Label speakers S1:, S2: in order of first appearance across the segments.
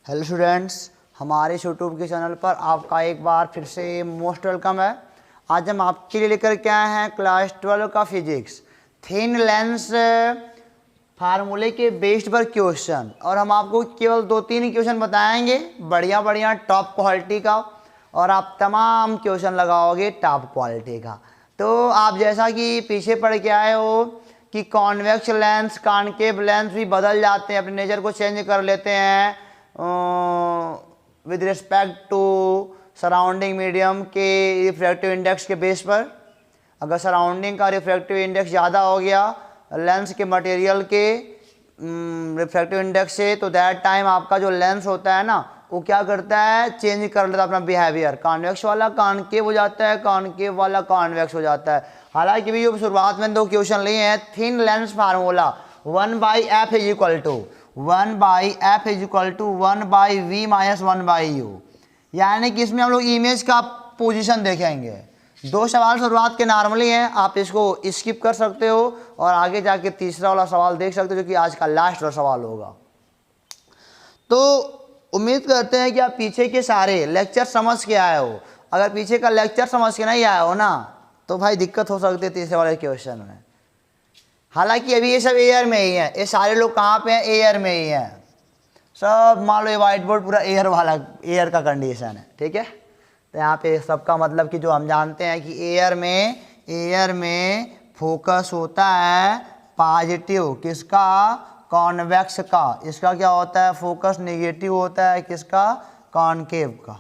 S1: Hello students, हमारे YouTube के channel पर आपका एक बार फिर से मोस्ट वेलकम है। आज हम आपके लिए लेकर के आए हैं क्लास 12 का फिजिक्स थिन लेंस फार्मूले के बेस्ड पर क्वेश्चन, और हम आपको केवल 2-3 क्वेश्चन बताएंगे बढ़िया बढ़िया टॉप क्वालिटी का, और आप तमाम क्वेश्चन लगाओगे टॉप क्वालिटी का। तो आप जैसा कि पीछे पढ़ के आए हो कि कॉन्वेक्स लेंस कॉनकेव लेंस भी बदल जाते हैं, अपने नेचर को चेंज कर लेते हैं with respect to surrounding medium के रिफ्रैक्टिव इंडेक्स के बेस पर। अगर सराउंडिंग का रिफ्रैक्टिव इंडेक्स ज़्यादा हो गया लेंस के मटेरियल के रिफ्रैक्टिव इंडेक्स से, तो दैट टाइम आपका जो लेंस होता है ना वो क्या करता है, चेंज कर लेता है अपना बिहेवियर। कॉन्वेक्स वाला कॉनकेव हो जाता है, कॉनकेव वाला कॉन्वेक्स हो जाता है। हालांकि भी जो शुरुआत में 2 क्वेश्चन लिए हैं, thin lens formula 1/f is equal to 1/f is equal to 1/v minus 1/u, यानी कि इसमें हम लोग इमेज का पोजीशन देखेंगे। 2 सवाल शुरुआत के नॉर्मली हैं, आप इसको स्किप कर सकते हो और आगे जाके तीसरा वाला सवाल देख सकते हो जो कि आज का लास्ट वाला सवाल होगा। तो उम्मीद करते हैं कि आप पीछे के सारे लेक्चर समझ के आए हो। अगर पीछे का लेक्चर समझ के नहीं आए हो ना तो भाई दिक्कत हो सकती है तीसरे वाले क्वेश्चन में। हालांकि अभी ये सब एयर में ही है, ये सारे लोग कहाँ पे हैं, एयर में ही हैं सब। मान लो ये व्हाइट बोर्ड पूरा एयर वाला, एयर का कंडीशन है, ठीक है। तो यहाँ पे सबका मतलब कि जो हम जानते हैं कि एयर में फोकस होता है पॉजिटिव किसका, कॉन्वेक्स का। इसका क्या होता है, फोकस नेगेटिव होता है किसका, कॉनकेव का।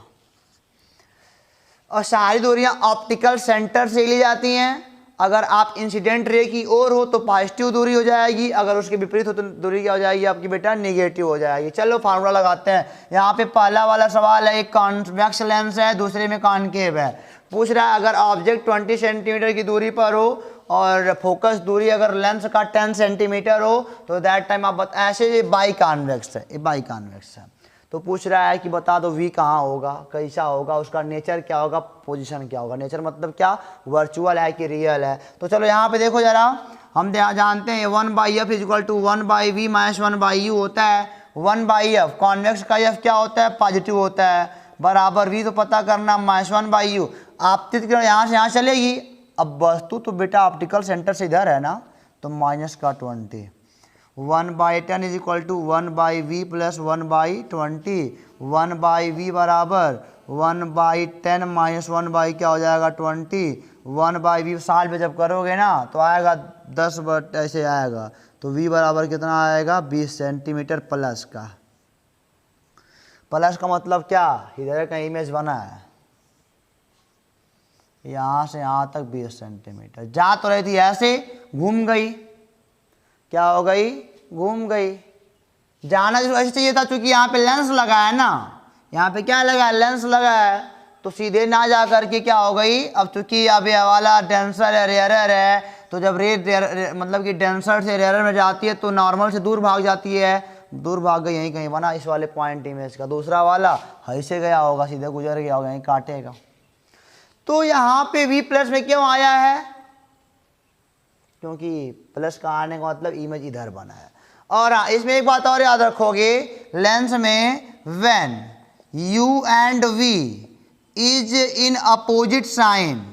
S1: और सारी दूरियां ऑप्टिकल सेंटर से ली जाती हैं। अगर आप इंसिडेंट रे की ओर हो तो पॉजिटिव दूरी हो जाएगी, अगर उसके विपरीत हो तो दूरी क्या हो जाएगी आपकी बेटा, नेगेटिव हो जाएगी। चलो फार्मूला लगाते हैं। यहाँ पे पहला वाला सवाल है, एक कॉन्वेक्स लेंस है, दूसरे में कॉनकेव है। पूछ रहा है अगर ऑब्जेक्ट 20 सेंटीमीटर की दूरी पर हो और फोकस दूरी अगर लेंस का 10 सेंटीमीटर हो तो दैट टाइम आप ऐसे ये बाई कॉन्वेक्स है, ये बाई कॉन्वेक्स है। तो पूछ रहा है कि बता दो वी कहाँ होगा, कैसा होगा, उसका नेचर क्या होगा, पोजीशन क्या होगा। नेचर मतलब क्या, वर्चुअल है कि रियल है। तो चलो यहाँ पे देखो जरा, हम जानते हैं 1/f is equal to 1/v minus 1/u होता है। 1/f कॉन्वेक्स का f क्या होता है, पॉजिटिव होता है, बराबर v तो पता करना माइनस 1/u। आपतित किरण यहाँ से यहाँ चलेगी। अब वस्तु तो बेटा ऑप्टिकल सेंटर से इधर है ना, तो माइनस का 20। 1/10 is equal to 1/v plus 1/20। 1/v बराबर 1/10 माइनस 1/ क्या हो जाएगा 20। 1/v साल में जब करोगे ना तो आएगा 10 ऐसे आएगा, तो v बराबर कितना आएगा 20 सेंटीमीटर प्लस का। प्लस का मतलब क्या, इधर का इमेज बना है यहाँ से यहाँ तक 20 सेंटीमीटर। जा तो रही थी ऐसे, घूम गई, क्या हो गई, घूम गई। जाना जो ऐसे चाहिए था, चूंकि यहाँ पे लेंस लगा है ना, यहाँ पे क्या लगा है, लेंस लगा है, तो सीधे ना जा करके क्या हो गई। अब चूंकि अब ये वाला डेंसर है, रेयरर है, तो जब मतलब कि डेंसर से रेयरर में जाती है तो नॉर्मल से दूर भाग जाती है, दूर भाग गई, यहीं कहीं बना इस वाले पॉइंट इमेज का। दूसरा वाला ऐसे गया होगा, सीधे गुजर गया होगा, यहीं काटेगा। तो यहाँ पे v प्लस में क्यों आया है, क्योंकि प्लस का आने का मतलब इमेज इधर बना है। और इसमें एक बात और याद रखोगे, लेंस में when u and v is in opposite sign,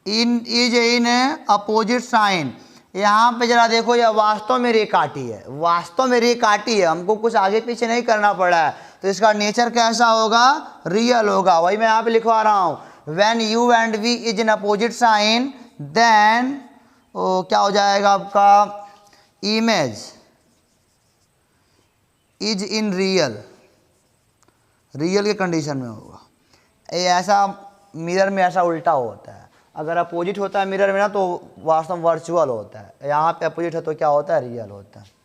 S1: is in opposite sign. यहाँ पे जरा देखो, यह वास्तव में रे काटी है, वास्तव में रे काटी है, हमको कुछ आगे पीछे नहीं करना पड़ा है। तो इसका नेचर कैसा होगा, रियल होगा। वही मैं यहाँ पे लिखवा रहा हूँ, when u and v is in opposite sign then क्या हो जाएगा आपका, image is in real, real के कंडीशन में होगा। ये ऐसा मिरर में ऐसा उल्टा होता है, अगर अपोजिट होता है मिरर में ना तो वास्तव में वर्चुअल होता है, यहाँ पे अपोजिट है तो क्या होता है, रियल होता है।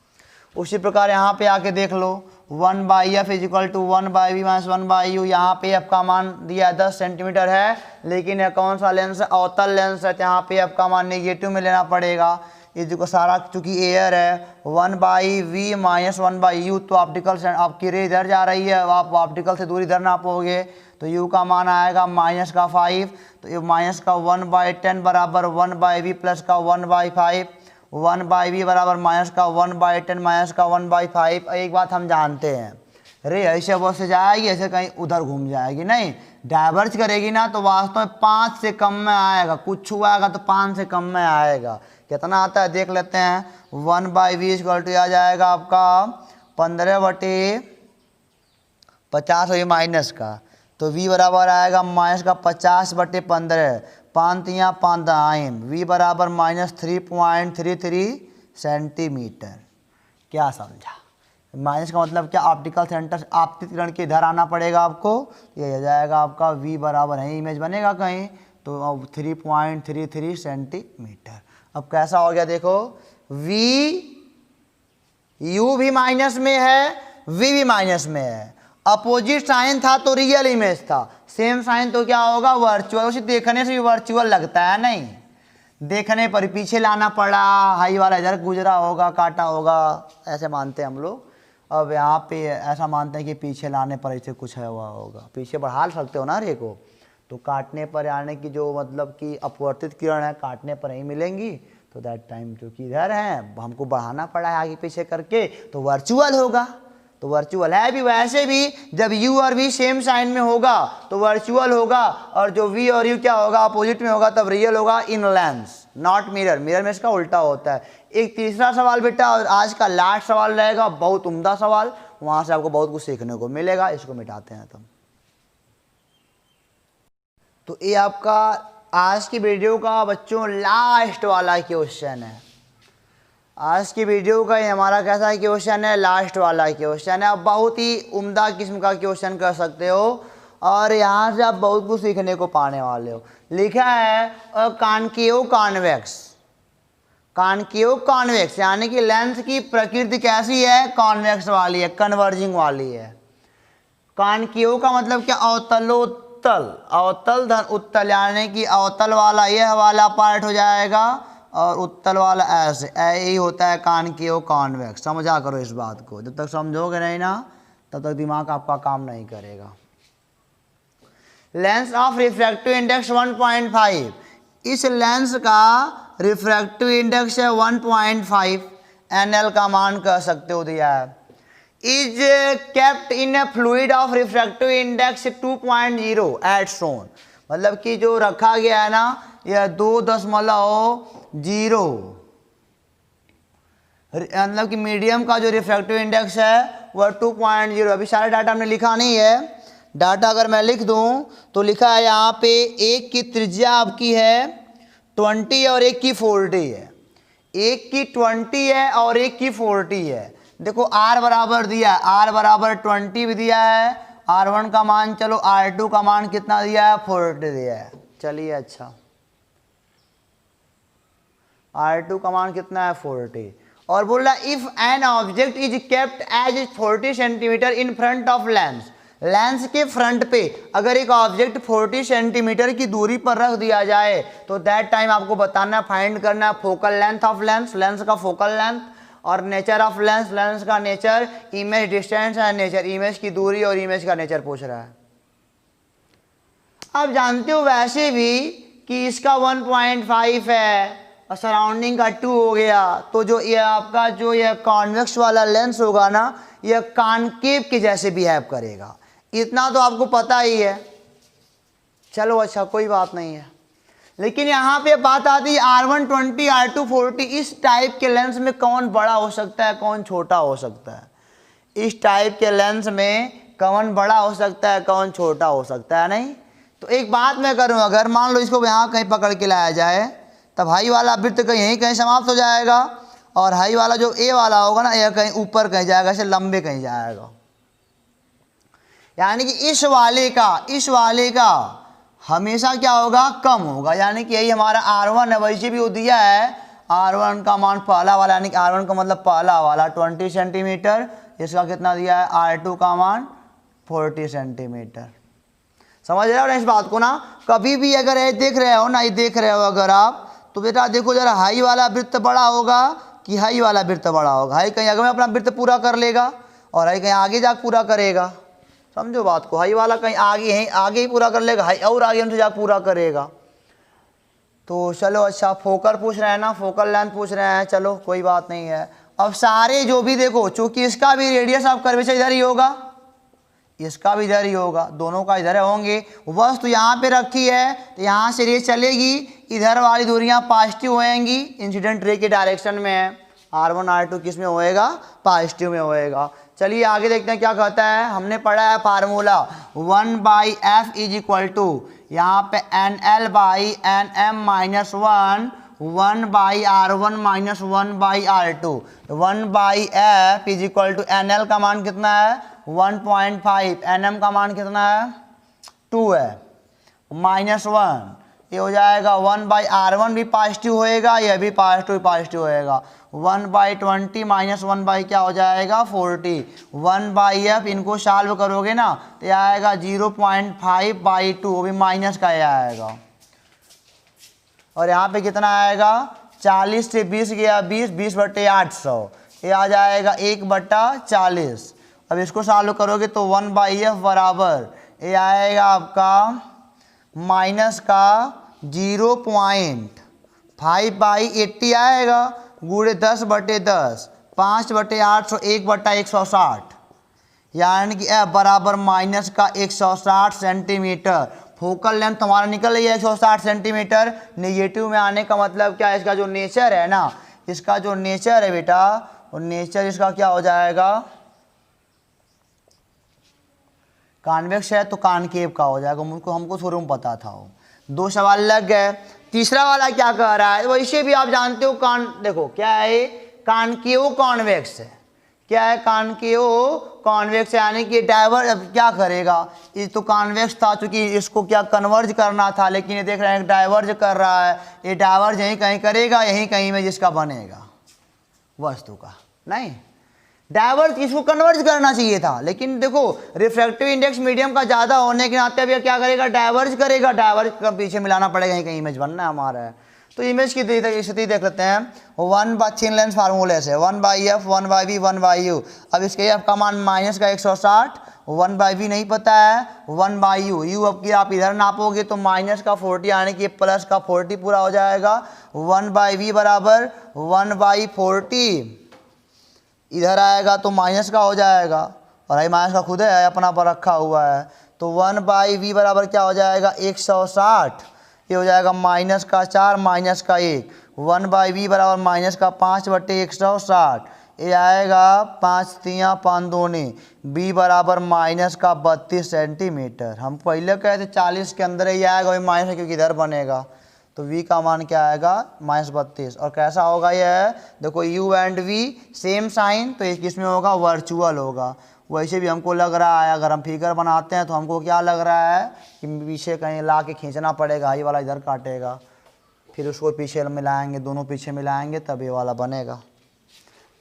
S1: उसी प्रकार यहाँ पे आके देख लो, 1/f is equal to 1/v minus 1/u। यहाँ पे f का मान दिया 10 सेंटीमीटर है, लेकिन यह कौन सा लेंस है, अवतल लेंस है, तो यहाँ पे f का मान नेगेटिव में लेना पड़ेगा। ये जो सारा चूंकि एयर है, 1/v माइनस 1/u, तो ऑप्टिकल से आपकी रे इधर जा रही है, आप ऑप्टिकल से दूरी इधर नापोगे तो u का मान आएगा माइनस का 5, तो ये माइनस का 1/10 बराबर 1/v प्लस का 1/5। 1/v बराबर माइनस का 1/10 माइनस का 1/5। एक बात हम जानते हैं, रे ऐसे वो से जाएगी, ऐसे कहीं उधर घूम जाएगी, नहीं डाइवर्ज करेगी ना तो वास्तव में 5 से कम में आएगा, कुछ आएगा तो 5 से कम में आएगा। कितना आता है देख लेते हैं। 1/v इक्वल टू आ जाएगा आपका 15/50 और ये माइनस का, तो v बराबर आएगा माइनस का 50/15, 5 v बराबर -3.33 सेंटीमीटर। क्या समझा? माइनस का मतलब क्या, ऑप्टिकल सेंटर आपतित किरण के इधर आना पड़ेगा आपको, ये हो जाएगा आपका v बराबर है, इमेज बनेगा कहीं तो अब 3.33 सेंटीमीटर। अब कैसा हो गया देखो, v u भी माइनस में है, v भी माइनस में है, अपोजिट साइन था तो रियल इमेज था, सेम साइन तो क्या होगा वर्चुअल। उसे देखने से भी वर्चुअल लगता है, नहीं देखने पर पीछे लाना पड़ा, हाई वाला इधर गुजरा होगा, काटा होगा, ऐसे मानते हैं हम लोग। अब यहाँ पे ऐसा मानते हैं कि पीछे लाने पर ऐसे कुछ है हुआ होगा, पीछे बढ़ा सकते हो ना रे को, तो काटने पर आने की जो मतलब कि अपवर्तित किरण है काटने पर ही मिलेंगी, तो दैट टाइम जो कि इधर है हमको बढ़ाना पड़ा है आगे पीछे करके, तो वर्चुअल होगा। तो वर्चुअल है भी, वैसे भी जब u और v सेम साइन में होगा तो वर्चुअल होगा, और जो v और u क्या होगा अपोजिट में होगा तब रियल होगा इन लेंस नॉट मिरर। मिरर में इसका उल्टा होता है। एक तीसरा सवाल बेटा और आज का लास्ट सवाल रहेगा, बहुत उम्दा सवाल, वहां से आपको बहुत कुछ सीखने को मिलेगा। इसको मिटाते हैं तुम। तो ये आपका आज की वीडियो का बच्चों लास्ट वाला क्वेश्चन है। आज की वीडियो का ये हमारा कैसा क्वेश्चन है, लास्ट वाला क्वेश्चन है। अब बहुत ही उम्दा किस्म का क्वेश्चन कर सकते हो और यहाँ से आप बहुत कुछ सीखने को पाने वाले हो। लिखा है कॉनकेव कॉन्वेक्स, कॉनकेव कॉन्वेक्स यानी कि लेंस की प्रकृति कैसी है, कॉन्वेक्स वाली है, कन्वर्जिंग वाली है। कॉनकेव का मतलब क्या, अवतलोत्तल, अवतल धन उत्तल यानी कि अवतल वाला यह वाला पार्ट हो जाएगा और उत्तल वाला ऐसे, यही होता है कॉनकेव कॉन्वेक्स। समझा करो इस बात को, जब तक समझोगे नहीं ना तब तक दिमाग आपका काम नहीं करेगा। लेंस ऑफ रिफ्रैक्टिव इंडेक्स 1.5, इस लेंस का रिफ्रैक्टिव इंडेक्स है 1.5, NL का मान कह सकते हो दिया है। Is kept in a fluid of refractive index 2.0 at shown, मतलब कि जो रखा गया है ना यह 2.0, मतलब कि मीडियम का जो रिफ्रैक्टिव इंडेक्स है वह 2.0। अभी सारे डाटा हमने लिखा नहीं है, डाटा अगर मैं लिख दूं तो लिखा है यहाँ पे एक की त्रिज्या आपकी है 20 और एक की 40 है, एक की 20 है और एक की 40 है। देखो R बराबर दिया है, R बराबर 20 भी दिया है, R1 का मान, चलो R2 का मान कितना दिया है 40 दिया है। चलिए अच्छा, R2 का मान कितना है 40, और बोल रहा if an object is kept as 40 centimetre in front of lens, lens के फ्रंट पे अगर एक ऑब्जेक्ट 40 सेंटीमीटर की दूरी पर रख दिया जाए तो दैट टाइम आपको बताना, फाइंड करना focal length of lens, lens का फोकल लेंथ, और नेचर ऑफ लेंस, लेंस का nature, image distance and nature, image की दूरी और इमेज का नेचर पूछ रहा है। आप जानते हो वैसे भी कि इसका 1.5 है और सराउंडिंग का 2 हो गया, तो जो ये आपका जो ये कॉन्वेक्स वाला लेंस होगा ना यह कॉनकेव के जैसे बिहेव करेगा, इतना तो आपको पता ही है। चलो अच्छा कोई बात नहीं है, लेकिन यहाँ पे बात आती है R1 20 R2 40, इस टाइप के लेंस में कौन बड़ा हो सकता है कौन छोटा हो सकता है, इस टाइप के लेंस में कौन बड़ा हो सकता है कौन छोटा हो सकता है। नहीं तो एक बात मैं करूँ, अगर मान लो इसको यहाँ कहीं पकड़ के लाया जाए तब हाई वाला वृत्त कहीं यहीं कहीं समाप्त हो जाएगा और हाई वाला जो ए वाला होगा ना यह कहीं ऊपर कहीं जाएगा, ऐसे लंबे कहीं जाएगा, यानी कि इस वाले का हमेशा क्या होगा कम होगा, यानी कि यही हमारा R1 है। वैसे भी वो दिया है R1 का मान पहला वाला, यानी कि R1 का मतलब पहला वाला 20 सेंटीमीटर, इसका कितना दिया है R2 का मान 40 सेंटीमीटर। समझ रहे हो ना इस बात को ना। कभी भी अगर ये देख रहे हो ना, ये देख रहे हो अगर आप, तो बेटा देखो जरा हाई वाला वृत्त बड़ा होगा कि हाई वाला वृत्त बड़ा होगा। हाई कहीं अगर अपना वृत्त पूरा कर लेगा और हाई कहीं आगे जाकर पूरा करेगा, समझो बात को। हाई वाला कहीं आगे ही पूरा कर लेगा, हाई और आगे हमसे जाकर पूरा करेगा। तो चलो अच्छा, फोकल पूछ रहे हैं ना, फोकल लेंथ पूछ रहे हैं, चलो कोई बात नहीं है। अब सारे जो भी देखो, चूंकि इसका भी रेडियस ऑफ कर्वेचर इधर ही होगा, इसका भी इधर ही होगा, दोनों का इधर होंगे। वस्तु यहाँ पे रखी है तो यहाँ से रे चलेगी, इधर वाली दूरियाँ पॉजिटिव होएंगी, इंसिडेंट रे के डायरेक्शन में है। R1 R2 किस में होएगा, पॉजिटिव में होएगा। चलिए आगे देखते हैं क्या कहता है। हमने पढ़ा है formula 1/f is equal to, यहाँ पे NL by NM minus 1/R1 minus 1/R2। 1/f is equal to NL का मान कितना है 1.5, NM का मान कितना है 2 है, माइनस 1, ये हो जाएगा 1/R1 भी पॉजिटिव होएगा, यह भी पॉजिटिव होएगा। 1/20 माइनस 1 बाई क्या हो जाएगा 40। 1/f इनको सॉल्व करोगे ना तो यह आएगा 0.5/2, वो भी माइनस का यह आएगा। और यहाँ पे कितना आएगा 40 से 20 गया 20, 20/800, ये आ जाएगा 1/40। अब इसको सॉल्व करोगे तो 1/f बराबर ये आएगा आपका माइनस का 0.5/80 आएगा, गुणे 10/10, 5/800, 1/160, यानी कि f बराबर माइनस का 160 सेंटीमीटर। फोकल लेंथ तुम्हारा निकल रही है 160 सेंटीमीटर। नेगेटिव में आने का मतलब क्या है, इसका जो नेचर है ना, इसका जो नेचर है बेटा, और नेचर इसका क्या हो जाएगा, कॉन्वेक्स है तो कॉनकेव का हो जाएगा। हमको शुरू में पता था वो। 2 सवाल लग गए। तीसरा वाला क्या कह रहा है, वैसे भी आप जानते हो देखो क्या है, कॉनकेव कॉन्वेक्स है। क्या है, कॉनकेव कॉन्वेक्स है, यानी कि डाइवर्ज। अब क्या करेगा, ये तो कॉन्वेक्स था, चूंकि इसको क्या कन्वर्ज करना था, लेकिन ये देख रहे हैं डाइवर्ज कर रहा है। ये डाइवर्ज यहीं कहीं करेगा, यहीं कहीं में जिसका बनेगा वस्तु का, नहीं डाइवर्ज इसको कन्वर्ज करना चाहिए था। लेकिन देखो रिफ्रैक्टिव इंडेक्स मीडियम का ज़्यादा होने के नाते अभी क्या करेगा, डाइवर्ज करेगा। डाइवर्ज का पीछे मिलाना पड़ेगा, यहीं कहीं इमेज बनना है हमारा। तो इमेज की स्थिति देख लेते हैं। 1/थिन लेंस फार्मूले से 1/f 1/v 1/u। अब इसके f का मान माइनस का 160, 1/v नहीं पता है, 1/u। u अब की आप इधर नापोगे तो माइनस का 40 यानी कि प्लस का 40 पूरा हो जाएगा। 1/v बराबर 1/40, इधर आएगा तो माइनस का हो जाएगा, और ये माइनस का खुद है अपना पर रखा हुआ है। तो 1/v बराबर क्या हो जाएगा 160, ये हो जाएगा माइनस का 4 माइनस का 1। 1/v बराबर माइनस का 5/160, ये आएगा 5 3 5 दूनी, b बराबर माइनस का 32 सेंटीमीटर। हम पहले कहे थे 40 के अंदर ही आएगा, वही माइनस क्योंकि इधर बनेगा। तो v का मान क्या आएगा -32। और कैसा होगा यह, देखो u and v same sign, तो ये किस में होगा, वर्चुअल होगा। वैसे भी हमको लग रहा है, अगर हम फिगर बनाते हैं तो हमको क्या लग रहा है कि पीछे कहीं ला के खींचना पड़ेगा, ये वाला इधर काटेगा, फिर उसको पीछे मिलाएंगे, दोनों पीछे मिलाएंगे तब ये वाला बनेगा।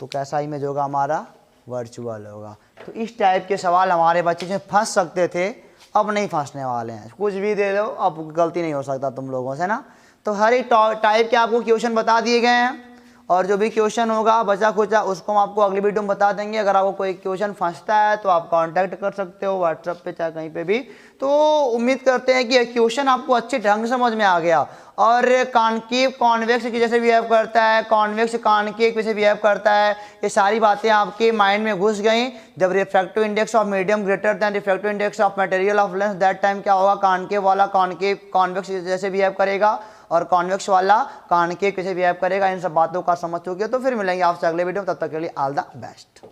S1: तो कैसा इमेज होगा हमारा, वर्चुअल होगा। तो इस टाइप के सवाल हमारे बच्चे जो फंस सकते थे, अब नहीं फंसने वाले हैं। कुछ भी दे दो, अब गलती नहीं हो सकता तुम लोगों से ना। तो हर एक टाइप के आपको क्वेश्चन बता दिए गए हैं, और जो भी क्वेश्चन होगा बचा खुचा उसको हम आपको अगली वीडियो में बता देंगे। अगर आपको कोई क्वेश्चन फंसता है तो आप कांटेक्ट कर सकते हो व्हाट्सएप पे चाहे कहीं पे भी। तो उम्मीद करते हैं कि क्वेश्चन आपको अच्छे ढंग से समझ में आ गया। और कॉनकेव कॉन्वेक्स की जैसे बिहेव करता है, कॉन्वेक्स कॉनकेव कैसे बिहेव करता है, ये सारी बातें आपके माइंड में घुस गई। जब refractive index of medium greater than refractive index of material of lens, that time क्या होगा, कॉनकेव वाला कॉनकेव कॉन्वेक्स जैसे बिहेव करेगा, और कॉन्वेक्स वाला कॉनकेव कैसे बिहेव करेगा। इन सब बातों का समझ चुके हो तो फिर मिलेंगे आपसे अगले वीडियो में। तब तक के लिए ऑल द बेस्ट।